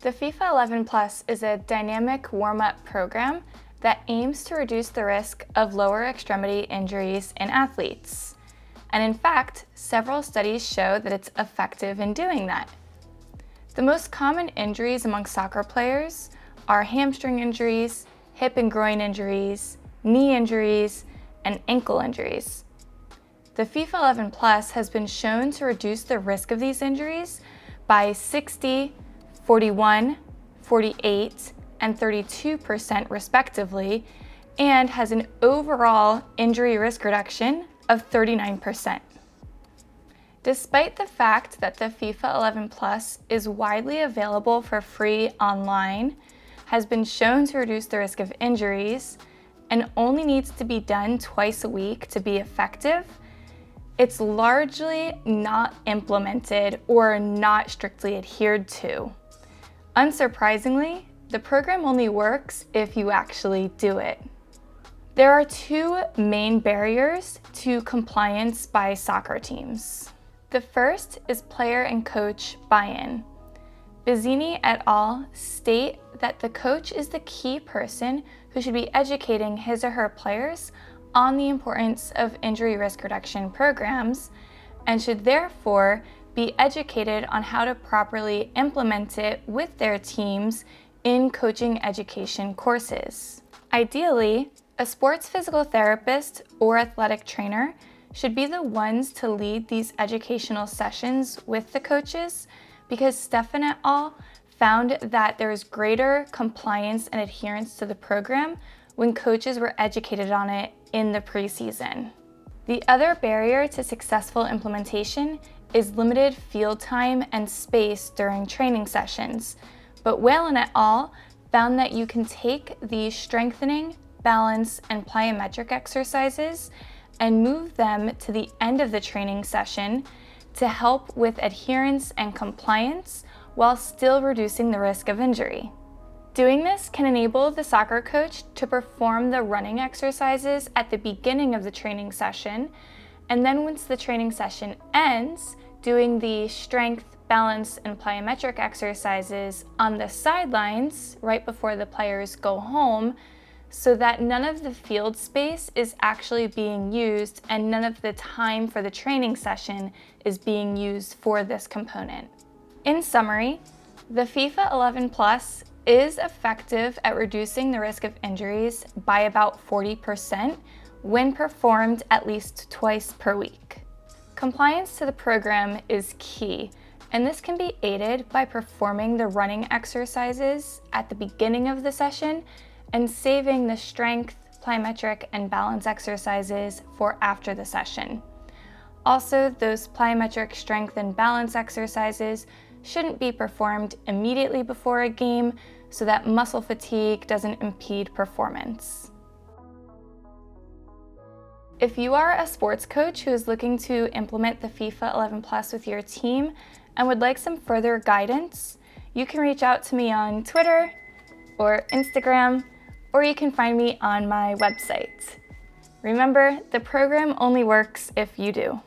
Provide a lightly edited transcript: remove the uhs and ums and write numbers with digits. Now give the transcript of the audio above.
The FIFA 11 Plus is a dynamic warm-up program that aims to reduce the risk of lower extremity injuries in athletes. And in fact, several studies show that it's effective in doing that. The most common injuries among soccer players are hamstring injuries, hip and groin injuries, knee injuries, and ankle injuries. The FIFA 11 Plus has been shown to reduce the risk of these injuries by 60, 41, 48, and 32% respectively, and has an overall injury risk reduction of 39%. Despite the fact that the FIFA 11 Plus is widely available for free online, has been shown to reduce the risk of injuries, and only needs to be done twice a week to be effective, it's largely not implemented or not strictly adhered to. Unsurprisingly, the program only works if you actually do it. There are two main barriers to compliance by soccer teams. The first is player and coach buy-in. Bizzini et al. State that the coach is the key person who should be educating his or her players on the importance of injury risk reduction programs and should therefore be educated on how to properly implement it with their teams in coaching education courses. Ideally, a sports physical therapist or athletic trainer should be the ones to lead these educational sessions with the coaches, because Stefan et al. Found that there is greater compliance and adherence to the program when coaches were educated on it in the preseason. The other barrier to successful implementation is limited field time and space during training sessions, but Whalen et al. Found that you can take these strengthening, balance, and plyometric exercises and move them to the end of the training session to help with adherence and compliance while still reducing the risk of injury. Doing this can enable the soccer coach to perform the running exercises at the beginning of the training session, and then once the training session ends, doing the strength, balance, and plyometric exercises on the sidelines right before the players go home, so that none of the field space is actually being used and none of the time for the training session is being used for this component. In summary, the FIFA 11 Plus is effective at reducing the risk of injuries by about 40% when performed at least twice per week. Compliance to the program is key, and this can be aided by performing the running exercises at the beginning of the session and saving the strength, plyometric, and balance exercises for after the session. Also, those plyometric strength and balance exercises shouldn't be performed immediately before a game so that muscle fatigue doesn't impede performance. If you are a sports coach who is looking to implement the FIFA 11 Plus with your team and would like some further guidance, you can reach out to me on Twitter or Instagram, or you can find me on my website. Remember, the program only works if you do.